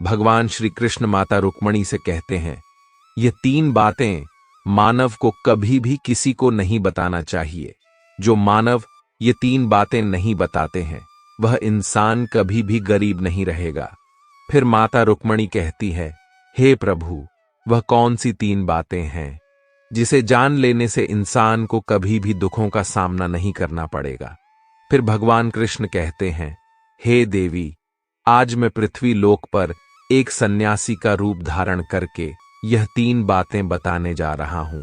भगवान श्री कृष्ण माता रुक्मणी से कहते हैं, ये 3 बातें मानव को कभी भी किसी को नहीं बताना चाहिए। जो मानव ये 3 बातें नहीं बताते हैं वह इंसान कभी भी गरीब नहीं रहेगा। फिर माता रुक्मणी कहती है, हे प्रभु, वह कौन सी 3 बातें हैं जिसे जान लेने से इंसान को कभी भी दुखों का सामना नहीं करना पड़ेगा। फिर भगवान कृष्ण कहते हैं, हे देवी, आज मैं पृथ्वी लोक पर एक सन्यासी का रूप धारण करके यह 3 बातें बताने जा रहा हूं।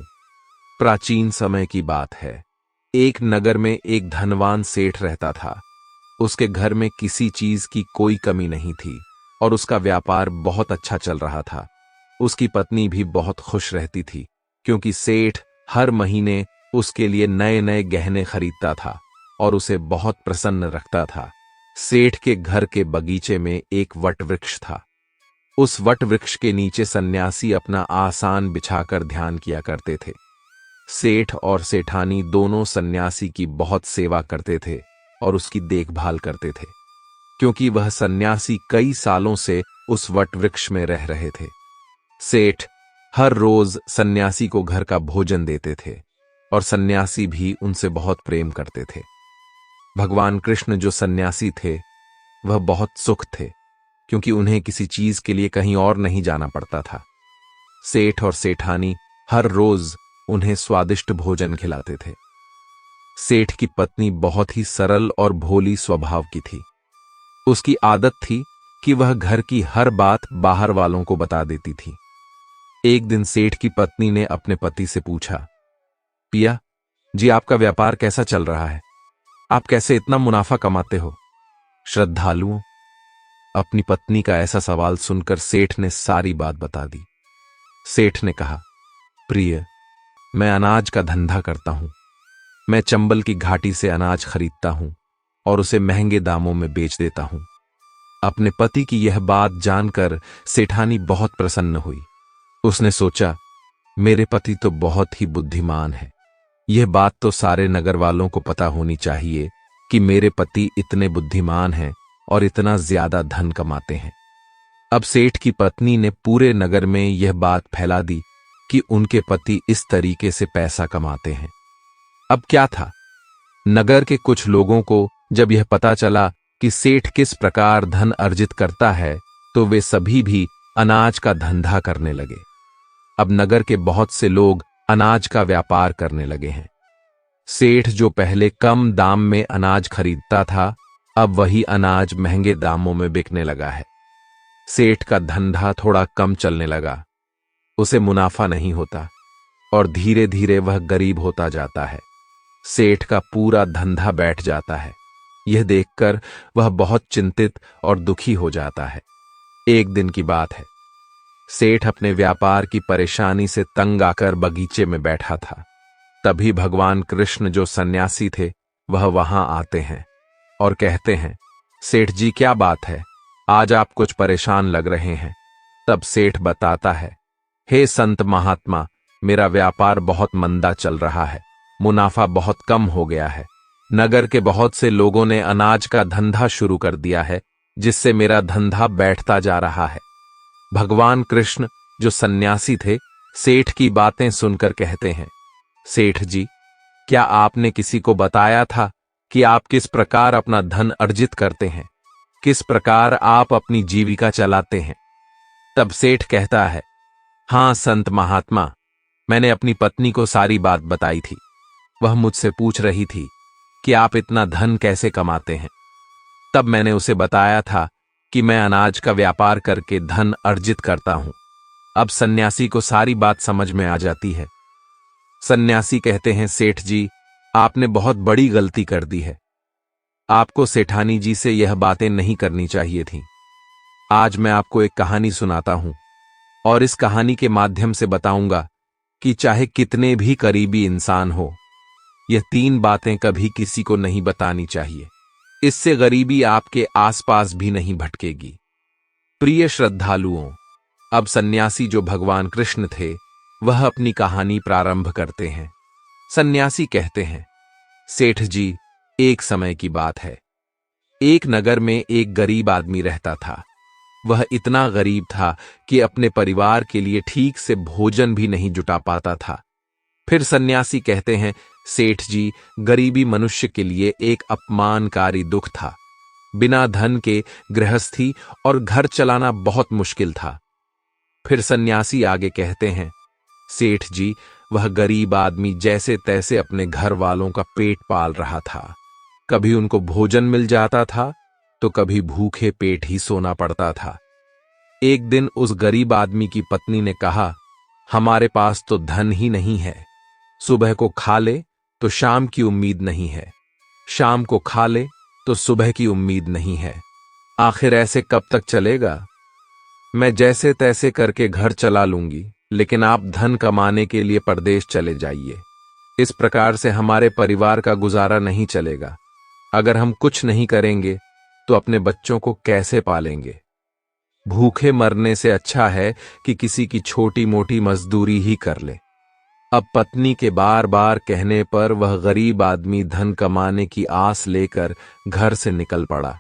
प्राचीन समय की बात है। एक नगर में एक धनवान सेठ रहता था। उसके घर में किसी चीज की कोई कमी नहीं थी और उसका व्यापार बहुत अच्छा चल रहा था। उसकी पत्नी भी बहुत खुश रहती थी क्योंकि सेठ हर महीने उसके लिए नए नए गहने खरीदता था और उसे बहुत प्रसन्न रखता था। सेठ के घर के बगीचे में एक वट वृक्ष था। उस वट वृक्ष के नीचे सन्यासी अपना आसन बिछाकर ध्यान किया करते थे। सेठ और सेठानी दोनों सन्यासी की बहुत सेवा करते थे और उसकी देखभाल करते थे क्योंकि वह सन्यासी कई सालों से उस वट वृक्ष में रह रहे थे। सेठ हर रोज सन्यासी को घर का भोजन देते थे और सन्यासी भी उनसे बहुत प्रेम करते थे। भगवान कृष्ण जो सन्यासी थे वह बहुत सुख थे क्योंकि उन्हें किसी चीज के लिए कहीं और नहीं जाना पड़ता था। सेठ और सेठानी हर रोज उन्हें स्वादिष्ट भोजन खिलाते थे। सेठ की पत्नी बहुत ही सरल और भोली स्वभाव की थी। उसकी आदत थी कि वह घर की हर बात बाहर वालों को बता देती थी। एक दिन सेठ की पत्नी ने अपने पति से पूछा, पिया जी, आपका व्यापार कैसा चल रहा है? आप कैसे इतना मुनाफा कमाते हो? श्रद्धालुओं, अपनी पत्नी का ऐसा सवाल सुनकर सेठ ने सारी बात बता दी। सेठ ने कहा, प्रिय, मैं अनाज का धंधा करता हूं। मैं चंबल की घाटी से अनाज खरीदता हूं और उसे महंगे दामों में बेच देता हूं। अपने पति की यह बात जानकर सेठानी बहुत प्रसन्न हुई। उसने सोचा, मेरे पति तो बहुत ही बुद्धिमान है। यह बात तो सारे नगर वालों को पता होनी चाहिए कि मेरे पति इतने बुद्धिमान हैं और इतना ज्यादा धन कमाते हैं। अब सेठ की पत्नी ने पूरे नगर में यह बात फैला दी कि उनके पति इस तरीके से पैसा कमाते हैं। अब क्या था, नगर के कुछ लोगों को जब यह पता चला कि सेठ किस प्रकार धन अर्जित करता है तो वे सभी भी अनाज का धंधा करने लगे। अब नगर के बहुत से लोग अनाज का व्यापार करने लगे हैं। सेठ जो पहले कम दाम में अनाज खरीदता था, अब वही अनाज महंगे दामों में बिकने लगा है। सेठ का धंधा थोड़ा कम चलने लगा, उसे मुनाफा नहीं होता और धीरे धीरे वह गरीब होता जाता है। सेठ का पूरा धंधा बैठ जाता है। यह देखकर वह बहुत चिंतित और दुखी हो जाता है। एक दिन की बात है। सेठ अपने व्यापार की परेशानी से तंग आकर बगीचे में बैठा था। तभी भगवान कृष्ण जो सन्यासी थे वह वहां आते हैं और कहते हैं, सेठ जी, क्या बात है, आज आप कुछ परेशान लग रहे हैं। तब सेठ बताता है, हे संत महात्मा, मेरा व्यापार बहुत मंदा चल रहा है। मुनाफा बहुत कम हो गया है। नगर के बहुत से लोगों ने अनाज का धंधा शुरू कर दिया है जिससे मेरा धंधा बैठता जा रहा है। भगवान कृष्ण जो सन्यासी थे सेठ की बातें सुनकर कहते हैं, सेठ जी, क्या आपने किसी को बताया था कि आप किस प्रकार अपना धन अर्जित करते हैं, किस प्रकार आप अपनी जीविका चलाते हैं? तब सेठ कहता है, हां संत महात्मा, मैंने अपनी पत्नी को सारी बात बताई थी। वह मुझसे पूछ रही थी कि आप इतना धन कैसे कमाते हैं। तब मैंने उसे बताया था कि मैं अनाज का व्यापार करके धन अर्जित करता हूं। अब सन्यासी को सारी बात समझ में आ जाती है। सन्यासी कहते हैं, सेठ जी, आपने बहुत बड़ी गलती कर दी है। आपको सेठानी जी से यह बातें नहीं करनी चाहिए थीं। आज मैं आपको एक कहानी सुनाता हूं और इस कहानी के माध्यम से बताऊंगा कि चाहे कितने भी करीबी इंसान हो, यह 3 बातें कभी किसी को नहीं बतानी चाहिए। इससे गरीबी आपके आसपास भी नहीं भटकेगी। प्रिय श्रद्धालुओं, अब सन्यासी जो भगवान कृष्ण थे वह अपनी कहानी प्रारंभ करते हैं। सन्यासी कहते हैं, सेठ जी, एक समय की बात है। एक नगर में एक गरीब आदमी रहता था। वह इतना गरीब था कि अपने परिवार के लिए ठीक से भोजन भी नहीं जुटा पाता था। फिर सन्यासी कहते हैं, सेठ जी, गरीबी मनुष्य के लिए एक अपमानकारी दुख था। बिना धन के गृहस्थी और घर चलाना बहुत मुश्किल था। फिर सन्यासी आगे कहते हैं, सेठ जी, वह गरीब आदमी जैसे तैसे अपने घर वालों का पेट पाल रहा था। कभी उनको भोजन मिल जाता था तो कभी भूखे पेट ही सोना पड़ता था। एक दिन उस गरीब आदमी की पत्नी ने कहा, हमारे पास तो धन ही नहीं है। सुबह को खा ले तो शाम की उम्मीद नहीं है, शाम को खा ले तो सुबह की उम्मीद नहीं है। आखिर ऐसे कब तक चलेगा? मैं जैसे तैसे करके घर चला लूंगी, लेकिन आप धन कमाने के लिए परदेश चले जाइए। इस प्रकार से हमारे परिवार का गुजारा नहीं चलेगा। अगर हम कुछ नहीं करेंगे तो अपने बच्चों को कैसे पालेंगे? भूखे मरने से अच्छा है कि किसी की छोटी मोटी मजदूरी ही कर ले। अब पत्नी के बार बार कहने पर वह गरीब आदमी धन कमाने की आस लेकर घर से निकल पड़ा।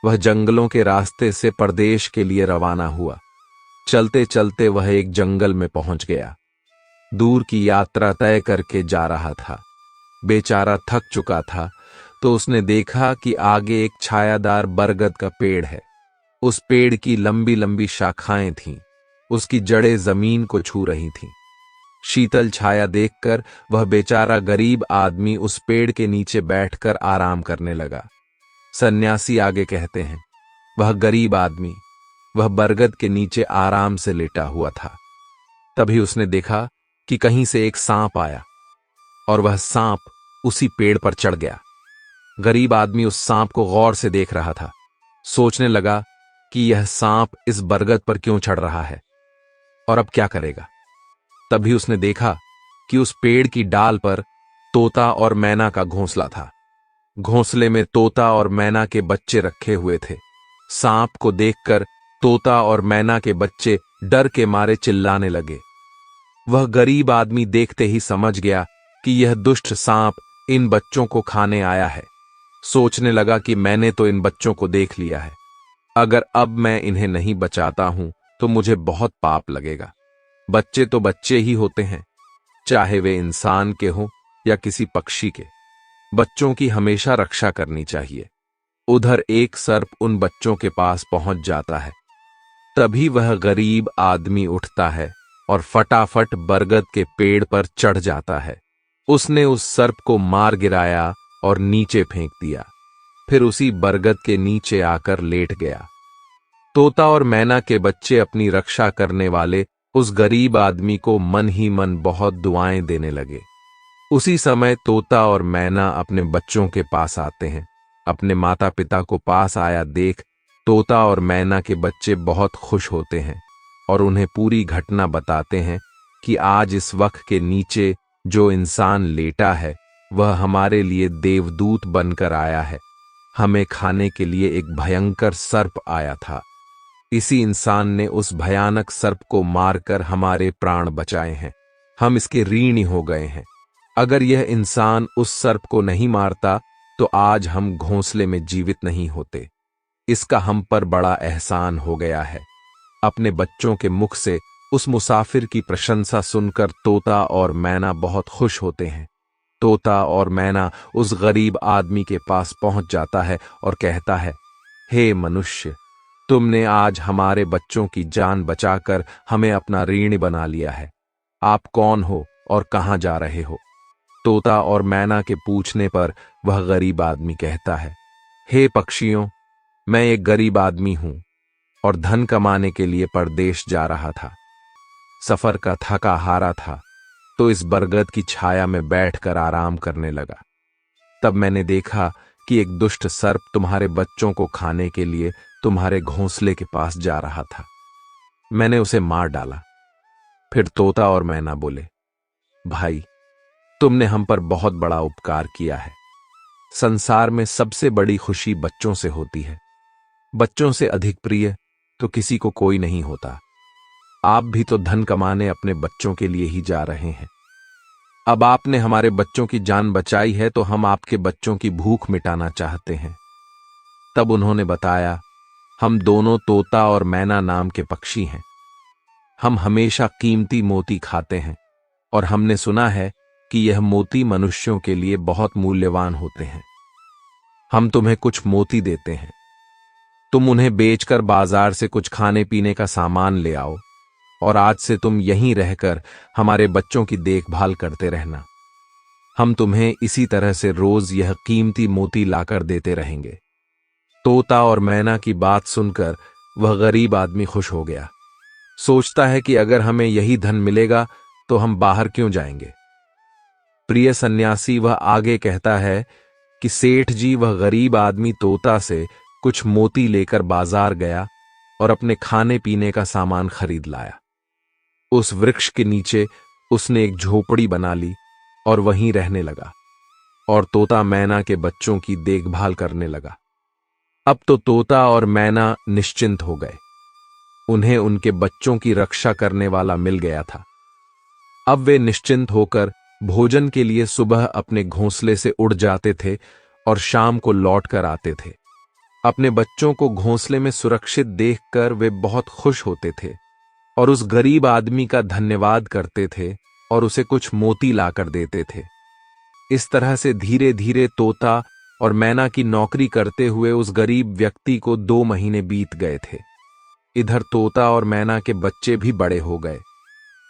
वह जंगलों के रास्ते से परदेश के लिए रवाना हुआ। चलते चलते वह एक जंगल में पहुंच गया। दूर की यात्रा तय करके जा रहा था। बेचारा थक चुका था तो उसने देखा कि आगे एक छायादार बरगद का पेड़ है। उस पेड़ की लंबी लंबी शाखाएं थीं, उसकी जड़ें जमीन को छू रही थीं। शीतल छाया देखकर वह बेचारा गरीब आदमी उस पेड़ के नीचे बैठकर आराम करने लगा। सन्यासी आगे कहते हैं, वह गरीब आदमी वह बरगद के नीचे आराम से लेटा हुआ था। तभी उसने देखा कि कहीं से एक सांप आया और वह सांप उसी पेड़ पर चढ़ गया। गरीब आदमी उस सांप को गौर से देख रहा था। सोचने लगा कि यह सांप इस बरगद पर क्यों चढ़ रहा है और अब क्या करेगा। तभी उसने देखा कि उस पेड़ की डाल पर तोता और मैना का घोंसला था। घोंसले में तोता और मैना के बच्चे रखे हुए थे। सांप को देखकर तोता और मैना के बच्चे डर के मारे चिल्लाने लगे। वह गरीब आदमी देखते ही समझ गया कि यह दुष्ट सांप इन बच्चों को खाने आया है। सोचने लगा कि मैंने तो इन बच्चों को देख लिया है, अगर अब मैं इन्हें नहीं बचाता हूं तो मुझे बहुत पाप लगेगा। बच्चे तो बच्चे ही होते हैं, चाहे वे इंसान के हों या किसी पक्षी के। बच्चों की हमेशा रक्षा करनी चाहिए। उधर एक सर्प उन बच्चों के पास पहुंच जाता है। तभी वह गरीब आदमी उठता है और फटाफट बरगद के पेड़ पर चढ़ जाता है। उसने उस सर्प को मार गिराया और नीचे फेंक दिया। फिर उसी बरगद के नीचे आकर लेट गया। तोता और मैना के बच्चे अपनी रक्षा करने वाले उस गरीब आदमी को मन ही मन बहुत दुआएं देने लगे। उसी समय तोता और मैना अपने बच्चों के पास आते हैं। अपने माता पिता को पास आया देख तोता और मैना के बच्चे बहुत खुश होते हैं और उन्हें पूरी घटना बताते हैं कि आज इस वृक्ष के नीचे जो इंसान लेटा है वह हमारे लिए देवदूत बनकर आया है। हमें खाने के लिए एक भयंकर सर्प आया था। इसी इंसान ने उस भयानक सर्प को मारकर हमारे प्राण बचाए हैं। हम इसके ऋणी हो गए हैं। अगर यह इंसान उस सर्प को नहीं मारता तो आज हम घोंसले में जीवित नहीं होते। इसका हम पर बड़ा एहसान हो गया है। अपने बच्चों के मुख से उस मुसाफिर की प्रशंसा सुनकर तोता और मैना बहुत खुश होते हैं। तोता और मैना उस गरीब आदमी के पास पहुंच जाता है और कहता है, हे मनुष्य, तुमने आज हमारे बच्चों की जान बचाकर हमें अपना ऋणी बना लिया है। आप कौन हो और कहां जा रहे हो? तोता और मैना के पूछने पर वह गरीब आदमी कहता है, हे पक्षियों, मैं एक गरीब आदमी हूं और धन कमाने के लिए परदेश जा रहा था। सफर का थका हारा था तो इस बरगद की छाया में बैठकर आराम करने लगा। तब मैंने देखा कि एक दुष्ट सर्प तुम्हारे बच्चों को खाने के लिए तुम्हारे घोंसले के पास जा रहा था। मैंने उसे मार डाला। फिर तोता और मैना बोले, भाई, तुमने हम पर बहुत बड़ा उपकार किया है। संसार में सबसे बड़ी खुशी बच्चों से होती है। बच्चों से अधिक प्रिय तो किसी को कोई नहीं होता। आप भी तो धन कमाने अपने बच्चों के लिए ही जा रहे हैं। अब आपने हमारे बच्चों की जान बचाई है तो हम आपके बच्चों की भूख मिटाना चाहते हैं। तब उन्होंने बताया हम दोनों तोता और मैना नाम के पक्षी हैं। हम हमेशा कीमती मोती खाते हैं और हमने सुना है कि यह मोती मनुष्यों के लिए बहुत मूल्यवान होते हैं। हम तुम्हें कुछ मोती देते हैं। तुम उन्हें बेचकर बाजार से कुछ खाने पीने का सामान ले आओ और आज से तुम यहीं रहकर हमारे बच्चों की देखभाल करते रहना। हम तुम्हें इसी तरह से रोज यह कीमती मोती लाकर देते रहेंगे। तोता और मैना की बात सुनकर वह गरीब आदमी खुश हो गया। सोचता है कि अगर हमें यही धन मिलेगा तो हम बाहर क्यों जाएंगे। प्रिय सन्यासी, वह आगे कहता है कि सेठ जी, वह गरीब आदमी तोता से कुछ मोती लेकर बाजार गया और अपने खाने पीने का सामान खरीद लाया। उस वृक्ष के नीचे उसने एक झोपड़ी बना ली और वहीं रहने लगा और तोता मैना के बच्चों की देखभाल करने लगा। अब तो तोता और मैना निश्चिंत हो गए। उन्हें उनके बच्चों की रक्षा करने वाला मिल गया था। अब वे निश्चिंत होकर भोजन के लिए सुबह अपने घोंसले से उड़ जाते थे और शाम को लौट कर आते थे। अपने बच्चों को घोंसले में सुरक्षित देखकर वे बहुत खुश होते थे और उस गरीब आदमी का धन्यवाद करते थे और उसे कुछ मोती लाकर देते थे। इस तरह से धीरे धीरे तोता और मैना की नौकरी करते हुए उस गरीब व्यक्ति को 2 महीने बीत गए थे। इधर तोता और मैना के बच्चे भी बड़े हो गए।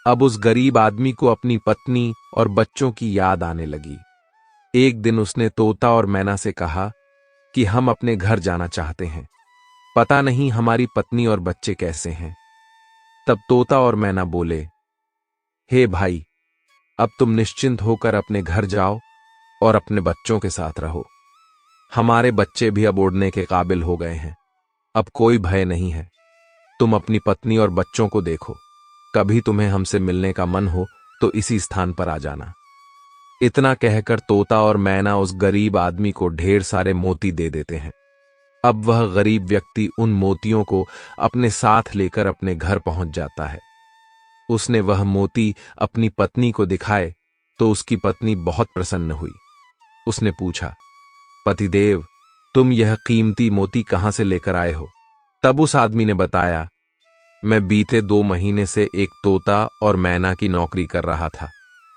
अब उस गरीब आदमी को अपनी पत्नी और बच्चों की याद आने लगी। एक दिन उसने तोता और मैना से कहा कि हम अपने घर जाना चाहते हैं। पता नहीं हमारी पत्नी और बच्चे कैसे हैं। तब तोता और मैना बोले, हे भाई, अब तुम निश्चिंत होकर अपने घर जाओ और अपने बच्चों के साथ रहो। हमारे बच्चे भी अब उड़ने के काबिल हो गए हैं। अब कोई भय नहीं है। तुम अपनी पत्नी और बच्चों को देखो। कभी तुम्हें हमसे मिलने का मन हो तो इसी स्थान पर आ जाना। इतना कहकर तोता और मैना उस गरीब आदमी को ढेर सारे मोती दे देते हैं। अब वह गरीब व्यक्ति उन मोतियों को अपने साथ लेकर अपने घर पहुंच जाता है। उसने वह मोती अपनी पत्नी को दिखाए तो उसकी पत्नी बहुत प्रसन्न हुई। उसने पूछा, पतिदेव, तुम यह कीमती मोती कहां से लेकर आए हो? तब उस आदमी ने बताया, मैं बीते 2 महीने से एक तोता और मैना की नौकरी कर रहा था।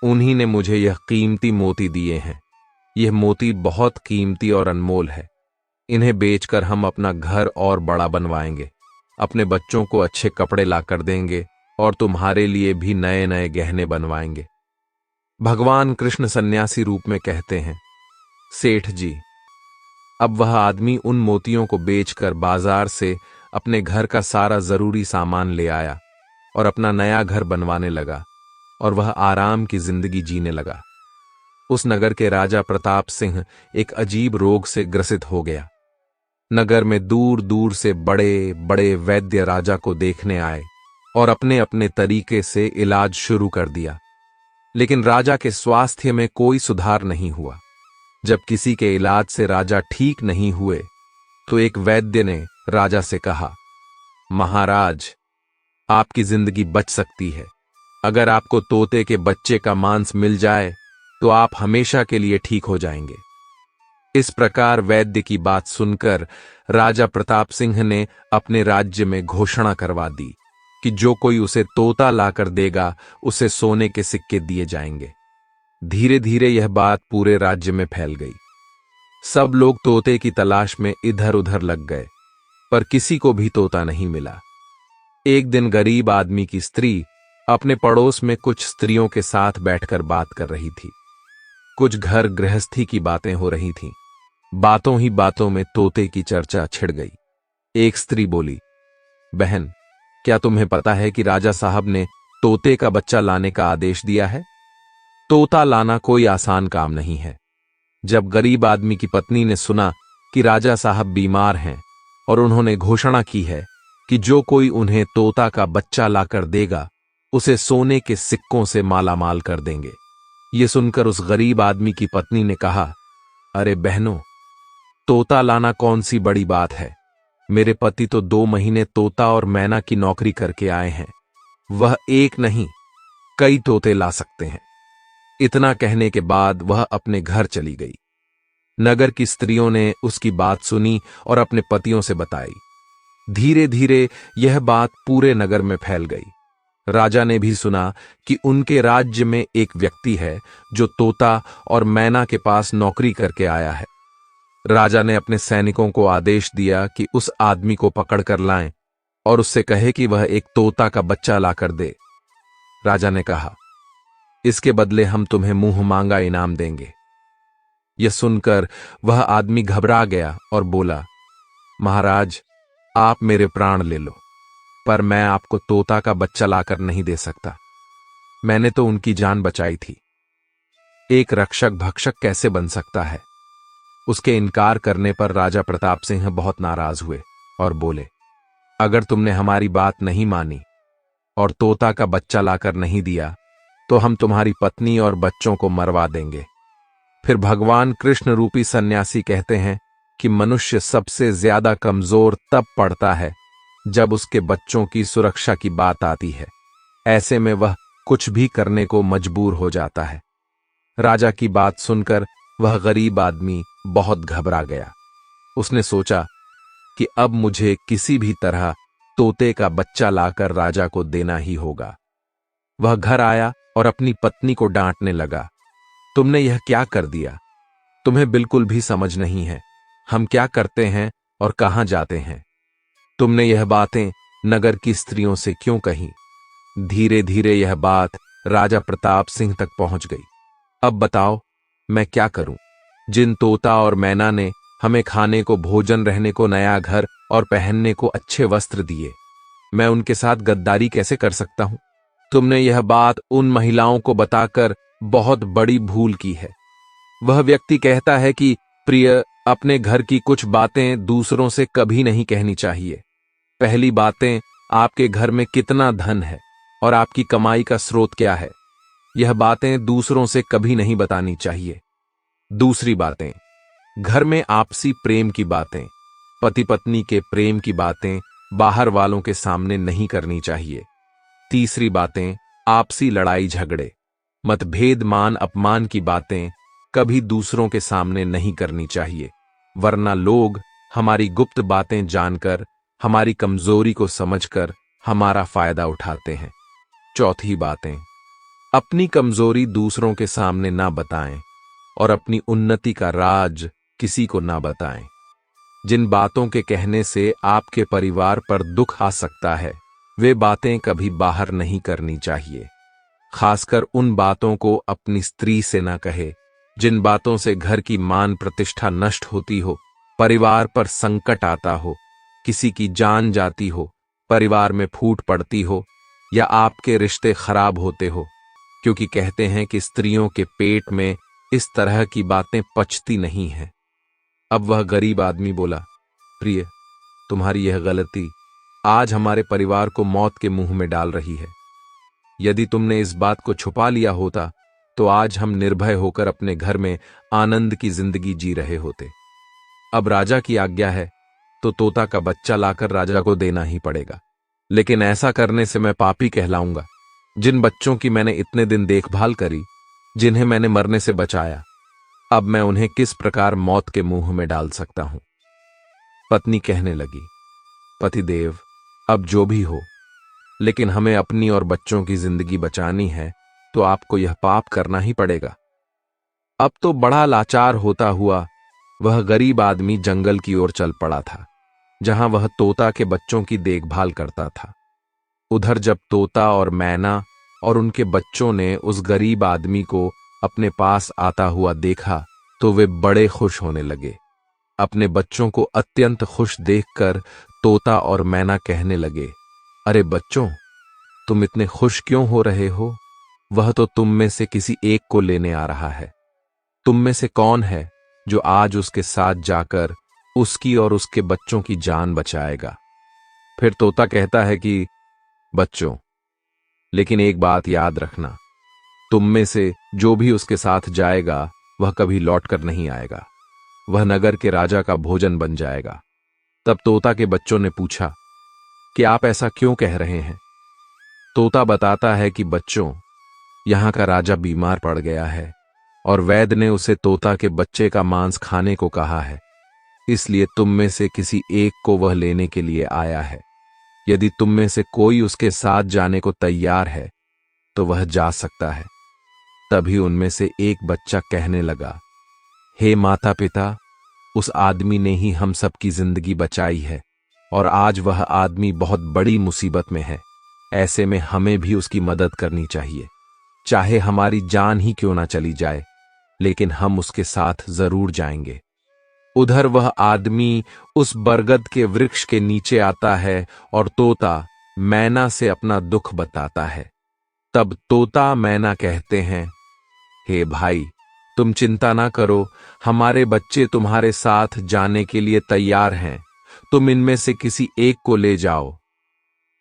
उन्हीं ने मुझे यह कीमती मोती दिए हैं। यह मोती बहुत कीमती और अनमोल है। इन्हें बेचकर हम अपना घर और बड़ा बनवाएंगे, अपने बच्चों को अच्छे कपड़े लाकर देंगे और तुम्हारे लिए भी नए नए गहने बनवाएंगे। भगवान कृष्ण सन्यासी रूप में कहते हैं, सेठ जी। अब वह आदमी उन मोतियों को बेचकर बाजार से अपने घर का सारा जरूरी सामान ले आया और अपना नया घर बनवाने लगा और वह आराम की जिंदगी जीने लगा। उस नगर के राजा प्रताप सिंह एक अजीब रोग से ग्रसित हो गया। नगर में दूर दूर से बड़े बड़े वैद्य राजा को देखने आए और अपने अपने तरीके से इलाज शुरू कर दिया, लेकिन राजा के स्वास्थ्य में कोई सुधार नहीं हुआ। जब किसी के इलाज से राजा ठीक नहीं हुए तो एक वैद्य ने राजा से कहा, महाराज, आपकी जिंदगी बच सकती है। अगर आपको तोते के बच्चे का मांस मिल जाए तो आप हमेशा के लिए ठीक हो जाएंगे। इस प्रकार वैद्य की बात सुनकर राजा प्रताप सिंह ने अपने राज्य में घोषणा करवा दी कि जो कोई उसे तोता लाकर देगा उसे सोने के सिक्के दिए जाएंगे। धीरे धीरे यह बात पूरे राज्य में फैल गई। सब लोग तोते की तलाश में इधर उधर लग गए, पर किसी को भी तोता नहीं मिला। एक दिन गरीब आदमी की स्त्री अपने पड़ोस में कुछ स्त्रियों के साथ बैठकर बात कर रही थी। कुछ घर गृहस्थी की बातें हो रही थीं। बातों ही बातों में तोते की चर्चा छिड़ गई। एक स्त्री बोली, बहन, क्या तुम्हें पता है कि राजा साहब ने तोते का बच्चा लाने का आदेश दिया है? तोता लाना कोई आसान काम नहीं है। जब गरीब आदमी की पत्नी ने सुना कि राजा साहब बीमार हैं और उन्होंने घोषणा की है कि जो कोई उन्हें तोता का बच्चा लाकर देगा उसे सोने के सिक्कों से मालामाल कर देंगे। ये सुनकर उस गरीब आदमी की पत्नी ने कहा, अरे बहनों, तोता लाना कौन सी बड़ी बात है। मेरे पति तो 2 महीने तोता और मैना की नौकरी करके आए हैं। वह एक नहीं, कई तोते ला सकते हैं। इतना कहने के बाद वह अपने घर चली गई। नगर की स्त्रियों ने उसकी बात सुनी और अपने पतियों से बताई। धीरे धीरे यह बात पूरे नगर में फैल गई। राजा ने भी सुना कि उनके राज्य में एक व्यक्ति है जो तोता और मैना के पास नौकरी करके आया है। राजा ने अपने सैनिकों को आदेश दिया कि उस आदमी को पकड़ कर लाएं और उससे कहे कि वह एक तोता का बच्चा लाकर दे। राजा ने कहा, इसके बदले हम तुम्हें मुंह मांगा इनाम देंगे। यह सुनकर वह आदमी घबरा गया और बोला, महाराज, आप मेरे प्राण ले लो, पर मैं आपको तोता का बच्चा लाकर नहीं दे सकता। मैंने तो उनकी जान बचाई थी। एक रक्षक भक्षक कैसे बन सकता है? उसके इनकार करने पर राजा प्रताप सिंह बहुत नाराज हुए और बोले, अगर तुमने हमारी बात नहीं मानी और तोता का बच्चा लाकर नहीं दिया तो हम तुम्हारी पत्नी और बच्चों को मरवा देंगे। फिर भगवान कृष्ण रूपी सन्यासी कहते हैं कि मनुष्य सबसे ज्यादा कमजोर तब पड़ता है जब उसके बच्चों की सुरक्षा की बात आती है। ऐसे में वह कुछ भी करने को मजबूर हो जाता है। राजा की बात सुनकर वह गरीब आदमी बहुत घबरा गया। उसने सोचा कि अब मुझे किसी भी तरह तोते का बच्चा लाकर राजा को देना ही होगा। वह घर आया और अपनी पत्नी को डांटने लगा, तुमने यह क्या कर दिया? तुम्हें बिल्कुल भी समझ नहीं है हम क्या करते हैं और कहां जाते हैं। तुमने यह बातें नगर की स्त्रियों से क्यों कही? धीरे धीरे यह बात राजा प्रताप सिंह तक पहुंच गई। अब बताओ मैं क्या करूं? जिन तोता और मैना ने हमें खाने को, भोजन, रहने को नया घर और पहनने को अच्छे वस्त्र दिए, मैं उनके साथ गद्दारी कैसे कर सकता हूं? तुमने यह बात उन महिलाओं को बताकर बहुत बड़ी भूल की है। वह व्यक्ति कहता है कि प्रिय, अपने घर की कुछ बातें दूसरों से कभी नहीं कहनी चाहिए। पहली बातें, आपके घर में कितना धन है और आपकी कमाई का स्रोत क्या है, यह बातें दूसरों से कभी नहीं बतानी चाहिए। दूसरी बातें, घर में आपसी प्रेम की बातें, पति पत्नी के प्रेम की बातें बाहर वालों के सामने नहीं करनी चाहिए। तीसरी बातें, आपसी लड़ाई झगड़े, मतभेद, मान अपमान की बातें कभी दूसरों के सामने नहीं करनी चाहिए, वरना लोग हमारी गुप्त बातें जानकर, हमारी कमजोरी को समझकर हमारा फायदा उठाते हैं। चौथी बातें, अपनी कमजोरी दूसरों के सामने ना बताएं और अपनी उन्नति का राज किसी को ना बताएं। जिन बातों के कहने से आपके परिवार पर दुख आ सकता है, वे बातें कभी बाहर नहीं करनी चाहिए। खासकर उन बातों को अपनी स्त्री से ना कहे जिन बातों से घर की मान प्रतिष्ठा नष्ट होती हो, परिवार पर संकट आता हो, किसी की जान जाती हो, परिवार में फूट पड़ती हो या आपके रिश्ते खराब होते हो, क्योंकि कहते हैं कि स्त्रियों के पेट में इस तरह की बातें पचती नहीं हैं। अब वह गरीब आदमी बोला, प्रिय, तुम्हारी यह गलती आज हमारे परिवार को मौत के मुंह में डाल रही है। यदि तुमने इस बात को छुपा लिया होता तो आज हम निर्भय होकर अपने घर में आनंद की जिंदगी जी रहे होते। अब राजा की आज्ञा है तो तोता का बच्चा लाकर राजा को देना ही पड़ेगा, लेकिन ऐसा करने से मैं पापी कहलाऊंगा। जिन बच्चों की मैंने इतने दिन देखभाल करी, जिन्हें मैंने मरने से बचाया, अब मैं उन्हें किस प्रकार मौत के मुंह में डाल सकता हूं? पत्नी कहने लगी, पतिदेव, अब जो भी हो, लेकिन हमें अपनी और बच्चों की जिंदगी बचानी है तो आपको यह पाप करना ही पड़ेगा। अब तो बड़ा लाचार होता हुआ वह गरीब आदमी जंगल की ओर चल पड़ा था, जहां वह तोता के बच्चों की देखभाल करता था। उधर जब तोता और मैना और उनके बच्चों ने उस गरीब आदमी को अपने पास आता हुआ देखा तो वे बड़े खुश होने लगे। अपने बच्चों को अत्यंत खुश देखकर तोता और मैना कहने लगे, अरे बच्चों, तुम इतने खुश क्यों हो रहे हो? वह तो तुम में से किसी एक को लेने आ रहा है। तुम में से कौन है जो आज उसके साथ जाकर उसकी और उसके बच्चों की जान बचाएगा? फिर तोता कहता है कि बच्चों, लेकिन एक बात याद रखना, तुम में से जो भी उसके साथ जाएगा वह कभी लौटकर नहीं आएगा, वह नगर के राजा का भोजन बन जाएगा। तब तोता के बच्चों ने पूछा कि आप ऐसा क्यों कह रहे हैं? तोता बताता है कि बच्चों, यहां का राजा बीमार पड़ गया है और वैद्य ने उसे तोता के बच्चे का मांस खाने को कहा है। इसलिए तुम में से किसी एक को वह लेने के लिए आया है। यदि तुम में से कोई उसके साथ जाने को तैयार है तो वह जा सकता है। तभी उनमें से एक बच्चा कहने लगा, हे माता पिता, उस आदमी ने ही हम सबकी जिंदगी बचाई है और आज वह आदमी बहुत बड़ी मुसीबत में है। ऐसे में हमें भी उसकी मदद करनी चाहिए, चाहे हमारी जान ही क्यों ना चली जाए, लेकिन हम उसके साथ जरूर जाएंगे। उधर वह आदमी उस बरगद के वृक्ष के नीचे आता है और तोता मैना से अपना दुख बताता है। तब तोता मैना कहते हैं, हे भाई, तुम चिंता ना करो, हमारे बच्चे तुम्हारे साथ जाने के लिए तैयार हैं। तुम इनमें से किसी एक को ले जाओ।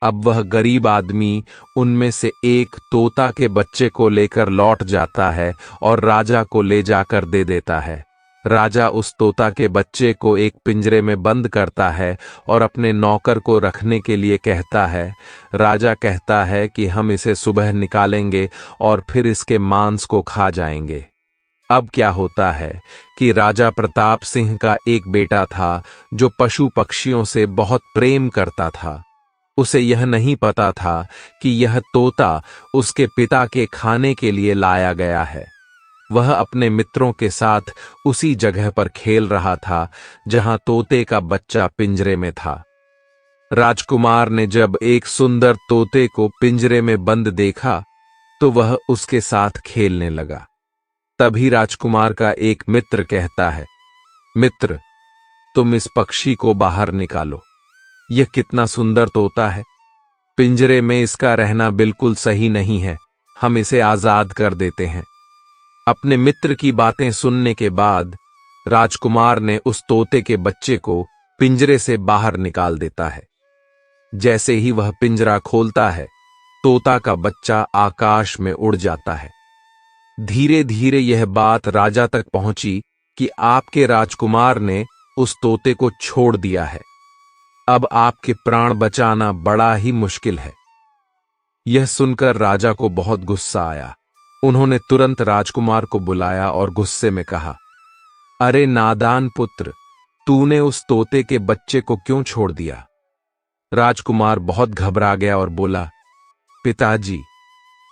अब वह गरीब आदमी उनमें से एक तोता के बच्चे को लेकर लौट जाता है और राजा को ले जाकर दे देता है। राजा उस तोता के बच्चे को एक पिंजरे में बंद करता है और अपने नौकर को रखने के लिए कहता है। राजा कहता है कि हम इसे सुबह निकालेंगे और फिर इसके मांस को खा जाएंगे। अब क्या होता है कि राजा प्रताप सिंह का एक बेटा था जो पशु पक्षियों से बहुत प्रेम करता था। उसे यह नहीं पता था कि यह तोता उसके पिता के खाने के लिए लाया गया है। वह अपने मित्रों के साथ उसी जगह पर खेल रहा था जहां तोते का बच्चा पिंजरे में था। राजकुमार ने जब एक सुंदर तोते को पिंजरे में बंद देखा तो वह उसके साथ खेलने लगा। तभी राजकुमार का एक मित्र कहता है, मित्र, तुम इस पक्षी को बाहर निकालो। यह कितना सुंदर तोता है। पिंजरे में इसका रहना बिल्कुल सही नहीं है। हम इसे आजाद कर देते हैं। अपने मित्र की बातें सुनने के बाद राजकुमार ने उस तोते के बच्चे को पिंजरे से बाहर निकाल देता है। जैसे ही वह पिंजरा खोलता है, तोता का बच्चा आकाश में उड़ जाता है। धीरे धीरे यह बात राजा तक पहुंची कि आपके राजकुमार ने उस तोते को छोड़ दिया है। अब आपके प्राण बचाना बड़ा ही मुश्किल है। यह सुनकर राजा को बहुत गुस्सा आया। उन्होंने तुरंत राजकुमार को बुलाया और गुस्से में कहा, अरे नादान पुत्र, तूने उस तोते के बच्चे को क्यों छोड़ दिया? राजकुमार बहुत घबरा गया और बोला, पिताजी,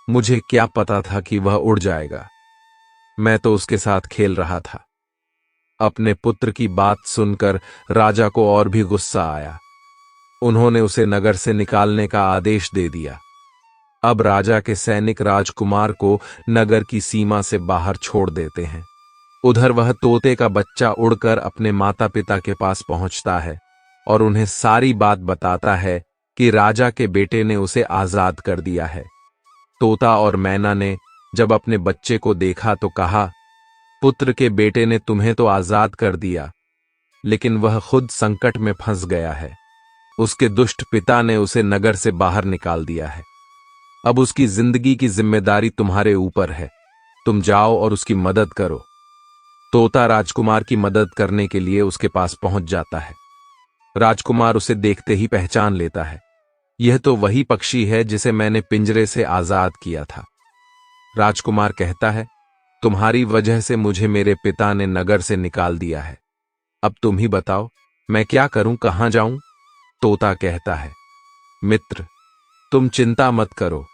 मुझे क्या पता था कि वह उड़ जाएगा। मैं तो उसके साथ खेल रहा था। अपने पुत्र की बात सुनकर राजा को और भी गुस्सा आया। उन्होंने उसे नगर से निकालने का आदेश दे दिया। अब राजा के सैनिक राजकुमार को नगर की सीमा से बाहर छोड़ देते हैं। उधर वह तोते का बच्चा उड़कर अपने माता पिता के पास पहुंचता है और उन्हें सारी बात बताता है कि राजा के बेटे ने उसे आजाद कर दिया है। तोता और मैना ने जब अपने बच्चे को देखा तो कहा, पुत्र के बेटे ने तुम्हें तो आजाद कर दिया, लेकिन वह खुद संकट में फंस गया है। उसके दुष्ट पिता ने उसे नगर से बाहर निकाल दिया है। अब उसकी जिंदगी की जिम्मेदारी तुम्हारे ऊपर है। तुम जाओ और उसकी मदद करो। तोता राजकुमार की मदद करने के लिए उसके पास पहुंच जाता है। राजकुमार उसे देखते ही पहचान लेता है। यह तो वही पक्षी है जिसे मैंने पिंजरे से आजाद किया था। राजकुमार कहता है, तुम्हारी वजह से मुझे मेरे पिता ने नगर से निकाल दिया है। अब तुम ही बताओ, मैं क्या करूं, कहां जाऊं? तोता कहता है, मित्र, तुम चिंता मत करो।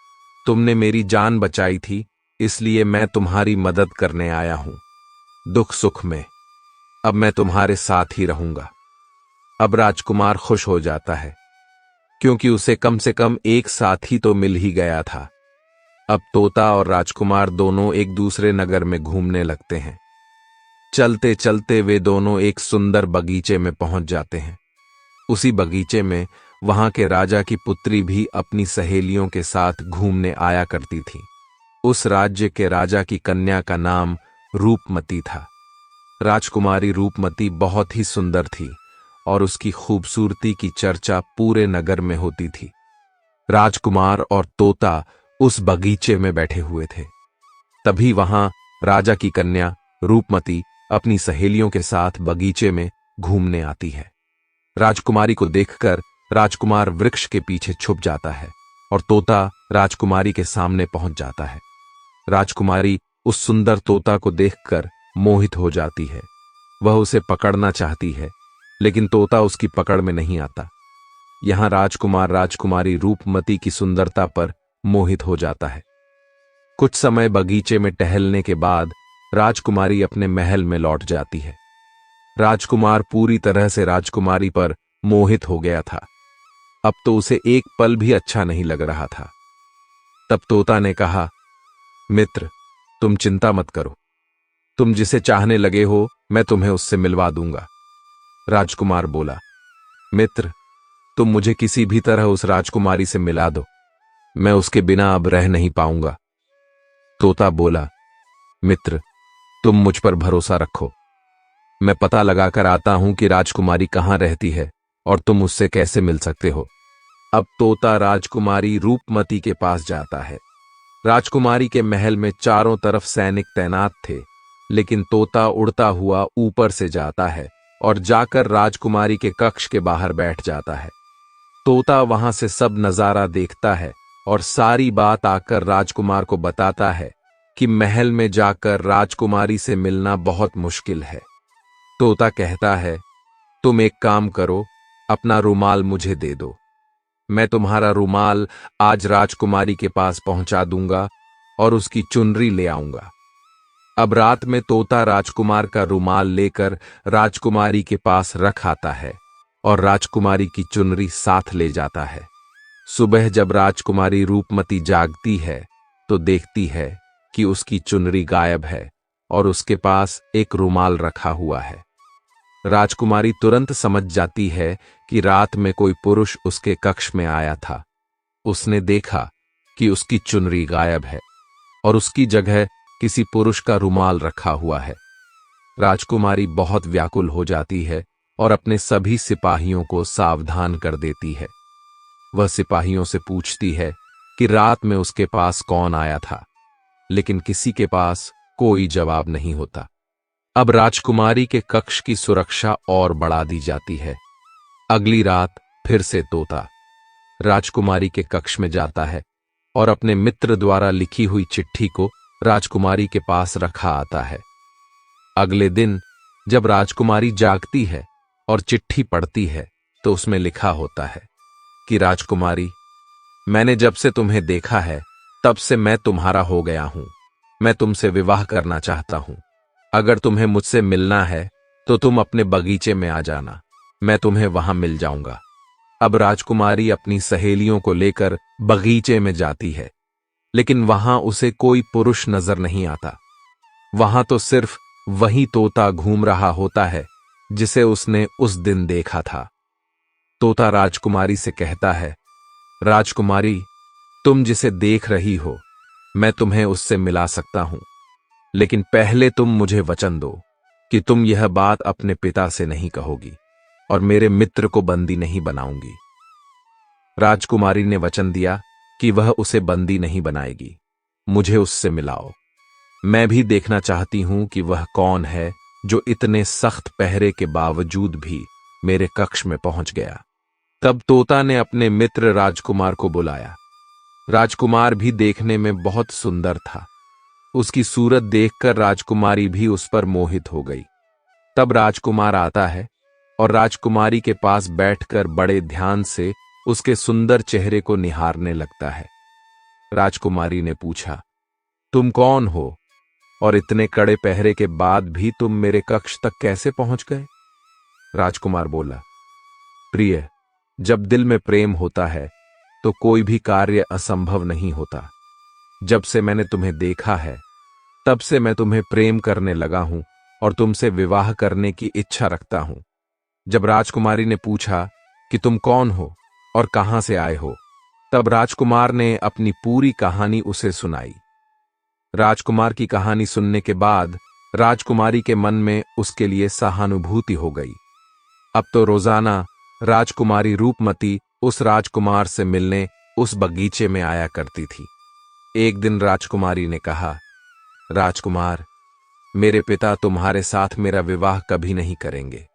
तुमने मेरी जान बचाई थी, इसलिए मैं तुम्हारी मदद करने आया हूं। दुख सुख में अब मैं तुम्हारे साथ ही रहूंगा। अब राजकुमार खुश हो जाता है, क्योंकि उसे कम से कम एक साथी तो मिल ही गया था। अब तोता और राजकुमार दोनों एक दूसरे नगर में घूमने लगते हैं। चलते चलते वे दोनों एक सुंदर बगीचे में पहुंच जाते हैं। उसी बगीचे में वहां के राजा की पुत्री भी अपनी सहेलियों के साथ घूमने आया करती थी। उस राज्य के राजा की कन्या का नाम रूपमती था। राजकुमारी रूपमती बहुत ही सुंदर थी और उसकी खूबसूरती की चर्चा पूरे नगर में होती थी। राजकुमार और तोता उस बगीचे में बैठे हुए थे। तभी वहां राजा की कन्या रूपमती अपनी सहेलियों के साथ बगीचे में घूमने आती है। राजकुमारी को देखकर राजकुमार वृक्ष के पीछे छुप जाता है और तोता राजकुमारी के सामने पहुंच जाता है। राजकुमारी उस सुंदर तोता को देखकर मोहित हो जाती है। वह उसे पकड़ना चाहती है, लेकिन तोता उसकी पकड़ में नहीं आता। यहां राजकुमार राजकुमारी रूपमती की सुंदरता पर मोहित हो जाता है। कुछ समय बगीचे में टहलने के बाद राजकुमारी अपने महल में लौट जाती है। राजकुमार पूरी तरह से राजकुमारी पर मोहित हो गया था। अब तो उसे एक पल भी अच्छा नहीं लग रहा था। तब तोता ने कहा, मित्र, तुम चिंता मत करो। तुम जिसे चाहने लगे हो मैं तुम्हें उससे मिलवा दूंगा। राजकुमार बोला, मित्र, तुम मुझे किसी भी तरह उस राजकुमारी से मिला दो। मैं उसके बिना अब रह नहीं पाऊंगा। तोता बोला, मित्र, तुम मुझ पर भरोसा रखो। मैं पता लगाकर आता हूं कि राजकुमारी कहां रहती है और तुम उससे कैसे मिल सकते हो। अब तोता राजकुमारी रूपमती के पास जाता है। राजकुमारी के महल में चारों तरफ सैनिक तैनात थे, लेकिन तोता उड़ता हुआ ऊपर से जाता है और जाकर राजकुमारी के कक्ष के बाहर बैठ जाता है। तोता वहां से सब नजारा देखता है और सारी बात आकर राजकुमार को बताता है कि महल में जाकर राजकुमारी से मिलना बहुत मुश्किल है। तोता कहता है, तुम एक काम करो, अपना रुमाल मुझे दे दो। मैं तुम्हारा रुमाल आज राजकुमारी के पास पहुंचा दूंगा और उसकी चुनरी ले आऊंगा। अब रात में तोता राजकुमार का रुमाल लेकर राजकुमारी के पास रख आता है और राजकुमारी की चुनरी साथ ले जाता है। सुबह जब राजकुमारी रूपमती जागती है तो देखती है कि उसकी चुनरी गायब है और उसके पास एक रुमाल रखा हुआ है। राजकुमारी तुरंत समझ जाती है कि रात में कोई पुरुष उसके कक्ष में आया था। उसने देखा कि उसकी चुनरी गायब है और उसकी जगह किसी पुरुष का रुमाल रखा हुआ है। राजकुमारी बहुत व्याकुल हो जाती है और अपने सभी सिपाहियों को सावधान कर देती है। वह सिपाहियों से पूछती है कि रात में उसके पास कौन आया था, लेकिन किसी के पास कोई जवाब नहीं होता। अब राजकुमारी के कक्ष की सुरक्षा और बढ़ा दी जाती है। अगली रात फिर से तोता राजकुमारी के कक्ष में जाता है और अपने मित्र द्वारा लिखी हुई चिट्ठी को राजकुमारी के पास रखा आता है। अगले दिन जब राजकुमारी जागती है और चिट्ठी पढ़ती है तो उसमें लिखा होता है कि राजकुमारी, मैंने जब से तुम्हें देखा है तब से मैं तुम्हारा हो गया हूं। मैं तुमसे विवाह करना चाहता हूं। अगर तुम्हें मुझसे मिलना है तो तुम अपने बगीचे में आ जाना, मैं तुम्हें वहां मिल जाऊंगा। अब राजकुमारी अपनी सहेलियों को लेकर बगीचे में जाती है, लेकिन वहां उसे कोई पुरुष नजर नहीं आता। वहां तो सिर्फ वही तोता घूम रहा होता है जिसे उसने उस दिन देखा था। तोता राजकुमारी से कहता है, राजकुमारी, तुम जिसे देख रही हो मैं तुम्हें उससे मिला सकता हूं, लेकिन पहले तुम मुझे वचन दो कि तुम यह बात अपने पिता से नहीं कहोगी और मेरे मित्र को बंदी नहीं बनाऊंगी। राजकुमारी ने वचन दिया कि वह उसे बंदी नहीं बनाएगी। मुझे उससे मिलाओ। मैं भी देखना चाहती हूं कि वह कौन है जो इतने सख्त पहरे के बावजूद भी मेरे कक्ष में पहुंच गया। तब तोता ने अपने मित्र राजकुमार को बुलाया। राजकुमार भी देखने में बहुत सुंदर था। उसकी सूरत देखकर राजकुमारी भी उस पर मोहित हो गई। तब राजकुमार आता है और राजकुमारी के पास बैठकर बड़े ध्यान से उसके सुंदर चेहरे को निहारने लगता है। राजकुमारी ने पूछा, तुम कौन हो और इतने कड़े पहरे के बाद भी तुम मेरे कक्ष तक कैसे पहुंच गए? राजकुमार बोला, प्रिय, जब दिल में प्रेम होता है तो कोई भी कार्य असंभव नहीं होता। जब से मैंने तुम्हें देखा है तब से मैं तुम्हें प्रेम करने लगा हूं और तुमसे विवाह करने की इच्छा रखता हूं। जब राजकुमारी ने पूछा कि तुम कौन हो और कहां से आए हो, तब राजकुमार ने अपनी पूरी कहानी उसे सुनाई। राजकुमार की कहानी सुनने के बाद राजकुमारी के मन में उसके लिए सहानुभूति हो गई। अब तो रोजाना राजकुमारी रूपमती उस राजकुमार से मिलने उस बगीचे में आया करती थी। एक दिन राजकुमारी ने कहा, राजकुमार, मेरे पिता तुम्हारे साथ मेरा विवाह कभी नहीं करेंगे,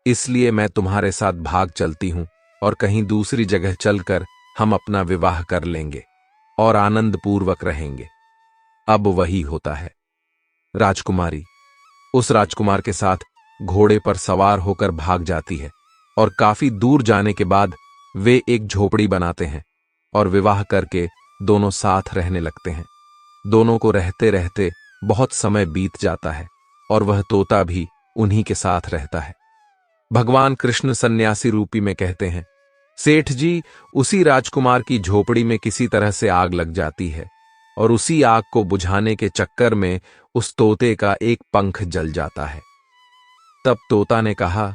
इसलिए मैं तुम्हारे साथ भाग चलती हूं और कहीं दूसरी जगह चलकर हम अपना विवाह कर लेंगे और आनंद पूर्वक रहेंगे। अब वही होता है। राजकुमारी उस राजकुमार के साथ घोड़े पर सवार होकर भाग जाती है और काफी दूर जाने के बाद वे एक झोपड़ी बनाते हैं और विवाह करके दोनों साथ रहने लगते हैं। दोनों को रहते रहते बहुत समय बीत जाता है और वह तोता भी उन्हीं के साथ रहता है। भगवान कृष्ण सन्यासी रूपी में कहते हैं, सेठ जी, उसी राजकुमार की झोपड़ी में किसी तरह से आग लग जाती है और उसी आग को बुझाने के चक्कर में उस तोते का एक पंख जल जाता है। तब तोता ने कहा,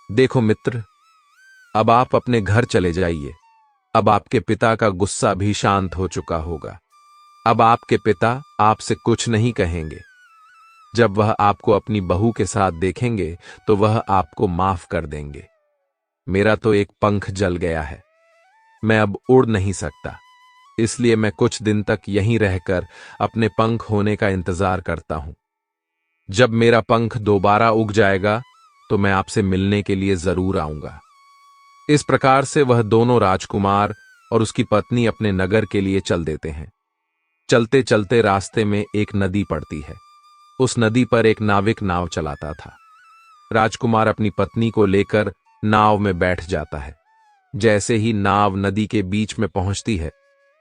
देखो मित्र, अब आप अपने घर चले जाइए। अब आपके पिता का गुस्सा भी शांत हो चुका होगा। अब आपके पिता आपसे कुछ नहीं कहेंगे। जब वह आपको अपनी बहू के साथ देखेंगे तो वह आपको माफ कर देंगे। मेरा तो एक पंख जल गया है, मैं अब उड़ नहीं सकता, इसलिए मैं कुछ दिन तक यहीं रहकर अपने पंख होने का इंतजार करता हूं। जब मेरा पंख दोबारा उग जाएगा तो मैं आपसे मिलने के लिए जरूर आऊंगा। इस प्रकार से वह दोनों राजकुमार और उसकी पत्नी अपने नगर के लिए चल देते हैं। चलते चलते रास्ते में एक नदी पड़ती है। उस नदी पर एक नाविक नाव चलाता था। राजकुमार अपनी पत्नी को लेकर नाव में बैठ जाता है। जैसे ही नाव नदी के बीच में पहुंचती है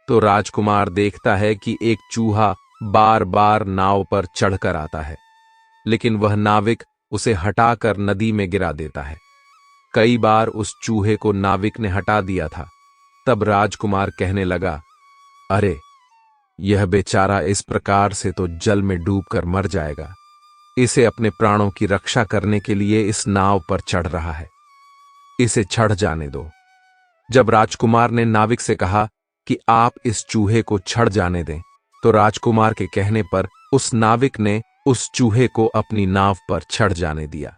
तो राजकुमार देखता है कि एक चूहा बार बार नाव पर चढ़कर आता है, लेकिन वह नाविक उसे हटाकर नदी में गिरा देता है। कई बार उस चूहे को नाविक ने हटा दिया था। तब राजकुमार कहने लगा, अरे, यह बेचारा इस प्रकार से तो जल में डूबकर मर जाएगा। इसे अपने प्राणों की रक्षा करने के लिए इस नाव पर चढ़ रहा है, इसे चढ़ जाने दो। जब राजकुमार ने नाविक से कहा कि आप इस चूहे को चढ़ जाने दें, तो राजकुमार के कहने पर उस नाविक ने उस चूहे को अपनी नाव पर चढ़ जाने दिया।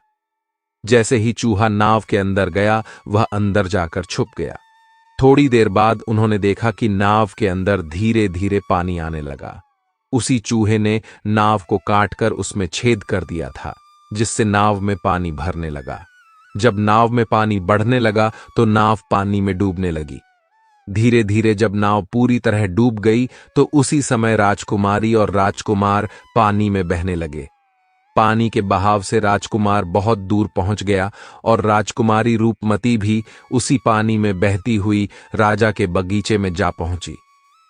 जैसे ही चूहा नाव के अंदर गया, वह अंदर जाकर छुप गया। थोड़ी देर बाद उन्होंने देखा कि नाव के अंदर धीरे धीरे पानी आने लगा। उसी चूहे ने नाव को काटकर उसमें छेद कर दिया था, जिससे नाव में पानी भरने लगा। जब नाव में पानी बढ़ने लगा तो नाव पानी में डूबने लगी। धीरे धीरे जब नाव पूरी तरह डूब गई तो उसी समय राजकुमारी और राजकुमार पानी में बहने लगे। पानी के बहाव से राजकुमार बहुत दूर पहुंच गया और राजकुमारी रूपमती भी उसी पानी में बहती हुई राजा के बगीचे में जा पहुंची।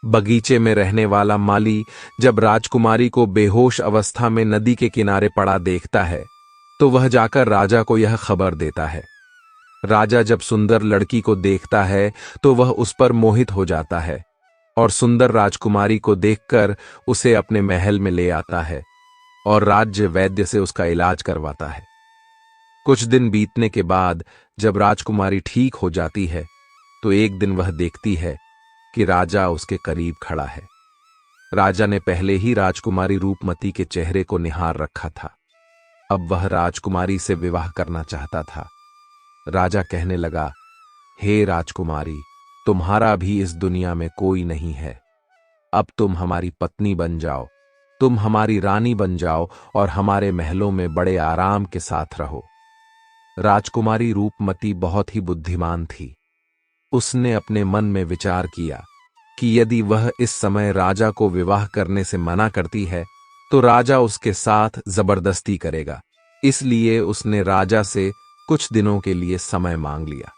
बगीचे में रहने वाला माली जब राजकुमारी को बेहोश अवस्था में नदी के किनारे पड़ा देखता है तो वह जाकर राजा को यह खबर देता है। राजा जब सुंदर लड़की को देखता है तो वह उस पर मोहित हो जाता है और सुंदर राजकुमारी को देखकर उसे अपने महल में ले आता है और राज्य वैद्य से उसका इलाज करवाता है। कुछ दिन बीतने के बाद जब राजकुमारी ठीक हो जाती है तो एक दिन वह देखती है कि राजा उसके करीब खड़ा है। राजा ने पहले ही राजकुमारी रूपमती के चेहरे को निहार रखा था। अब वह राजकुमारी से विवाह करना चाहता था। राजा कहने लगा, हे राजकुमारी, तुम्हारा भी इस दुनिया में कोई नहीं है। अब तुम हमारी पत्नी बन जाओ, तुम हमारी रानी बन जाओ और हमारे महलों में बड़े आराम के साथ रहो। राजकुमारी रूपमती बहुत ही बुद्धिमान थी। उसने अपने मन में विचार किया कि यदि वह इस समय राजा को विवाह करने से मना करती है तो राजा उसके साथ जबरदस्ती करेगा। इसलिए उसने राजा से कुछ दिनों के लिए समय मांग लिया।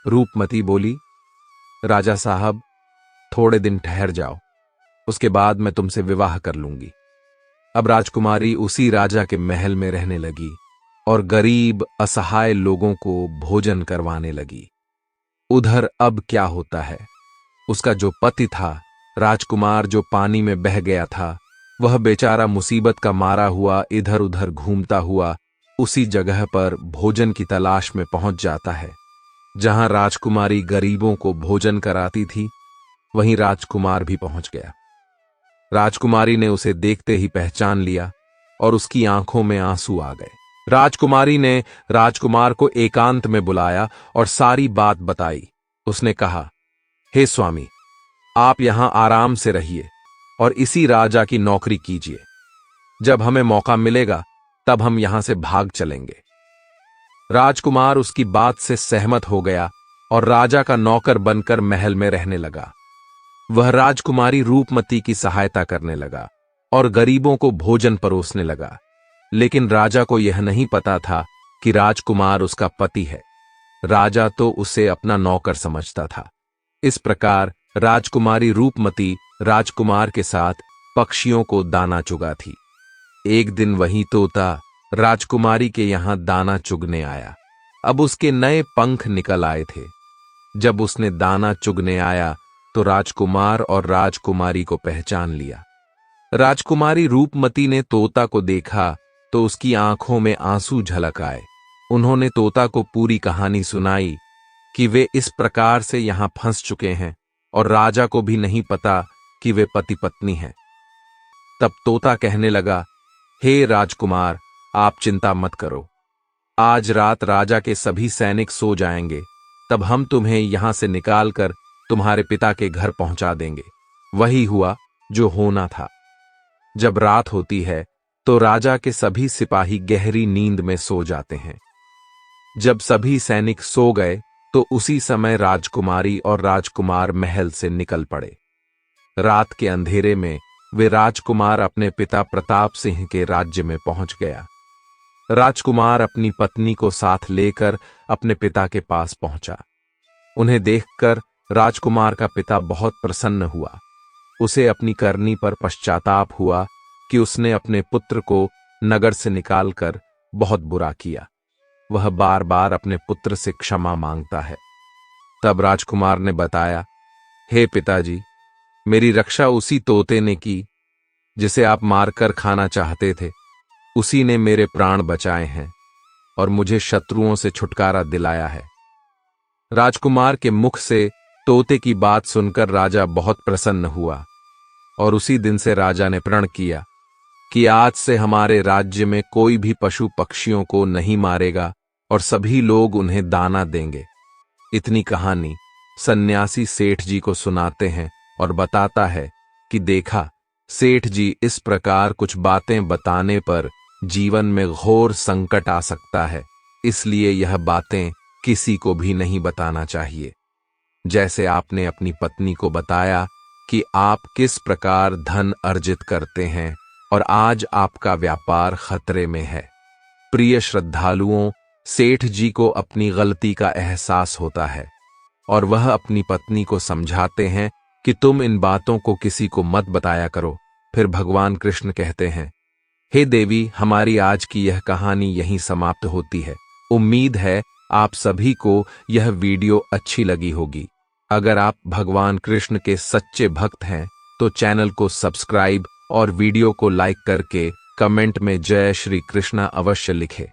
रूपमती बोली, राजा साहब, थोड़े दिन ठहर जाओ, उसके बाद मैं तुमसे विवाह कर लूंगी। अब राजकुमारी उसी राजा के महल में रहने लगी और गरीब असहाय लोगों को भोजन करवाने लगी। उधर अब क्या होता है, उसका जो पति था, राजकुमार जो पानी में बह गया था, वह बेचारा मुसीबत का मारा हुआ इधर उधर घूमता हुआ उसी जगह पर भोजन की तलाश में पहुंच जाता है। जहां राजकुमारी गरीबों को भोजन कराती थी, वहीं राजकुमार भी पहुंच गया। राजकुमारी ने उसे देखते ही पहचान लिया और उसकी आंखों में आंसू आ गए। राजकुमारी ने राजकुमार को एकांत में बुलाया और सारी बात बताई। उसने कहा, हे स्वामी, आप यहां आराम से रहिए और इसी राजा की नौकरी कीजिए। जब हमें मौका मिलेगा तब हम यहां से भाग चलेंगे। राजकुमार उसकी बात से सहमत हो गया और राजा का नौकर बनकर महल में रहने लगा। वह राजकुमारी रूपमती की सहायता करने लगा और गरीबों को भोजन परोसने लगा। लेकिन राजा को यह नहीं पता था कि राजकुमार उसका पति है। राजा तो उसे अपना नौकर समझता था। इस प्रकार राजकुमारी रूपमती राजकुमार के साथ पक्षियों को दाना चुगा थी। एक दिन वही तोता राजकुमारी के यहां दाना चुगने आया। अब उसके नए पंख निकल आए थे। जब उसने दाना चुगने आया तो राजकुमार और राजकुमारी को पहचान लिया। राजकुमारी रूपमती ने तोता को देखा तो उसकी आंखों में आंसू झलक आए। उन्होंने तोता को पूरी कहानी सुनाई कि वे इस प्रकार से यहां फंस चुके हैं और राजा को भी नहीं पता कि वे पति पत्नी हैं। तब तोता कहने लगा, हे राजकुमार, आप चिंता मत करो। आज रात राजा के सभी सैनिक सो जाएंगे, तब हम तुम्हें यहां से निकालकर तुम्हारे पिता के घर पहुंचा देंगे। वही हुआ जो होना था। जब रात होती है तो राजा के सभी सिपाही गहरी नींद में सो जाते हैं। जब सभी सैनिक सो गए तो उसी समय राजकुमारी और राजकुमार महल से निकल पड़े। रात के अंधेरे में वे राजकुमार अपने पिता प्रताप सिंह के राज्य में पहुंच गया। राजकुमार अपनी पत्नी को साथ लेकर अपने पिता के पास पहुंचा। उन्हें देखकर राजकुमार का पिता बहुत प्रसन्न हुआ। उसे अपनी करनी पर पश्चाताप हुआ कि उसने अपने पुत्र को नगर से निकालकर बहुत बुरा किया। वह बार बार अपने पुत्र से क्षमा मांगता है। तब राजकुमार ने बताया, हे पिताजी, मेरी रक्षा उसी तोते ने की जिसे आप मारकर खाना चाहते थे। उसी ने मेरे प्राण बचाए हैं और मुझे शत्रुओं से छुटकारा दिलाया है। राजकुमार के मुख से तोते की बात सुनकर राजा बहुत प्रसन्न हुआ और उसी दिन से राजा ने प्रण किया कि आज से हमारे राज्य में कोई भी पशु पक्षियों को नहीं मारेगा और सभी लोग उन्हें दाना देंगे। इतनी कहानी सन्यासी सेठ जी को सुनाते हैं और बताता है कि देखा, सेठ जी, इस प्रकार कुछ बातें बताने पर जीवन में घोर संकट आ सकता है, इसलिए यह बातें किसी को भी नहीं बताना चाहिए। जैसे आपने अपनी पत्नी को बताया कि आप किस प्रकार धन अर्जित करते हैं और आज आपका व्यापार खतरे में है। प्रिय श्रद्धालुओं, सेठ जी को अपनी गलती का एहसास होता है और वह अपनी पत्नी को समझाते हैं कि तुम इन बातों को किसी को मत बताया करो। फिर भगवान कृष्ण कहते हैं, हे देवी, हमारी आज की यह कहानी यहीं समाप्त होती है। उम्मीद है आप सभी को यह वीडियो अच्छी लगी होगी। अगर आप भगवान कृष्ण के सच्चे भक्त हैं तो चैनल को सब्सक्राइब और वीडियो को लाइक करके कमेंट में जय श्री कृष्णा अवश्य लिखें।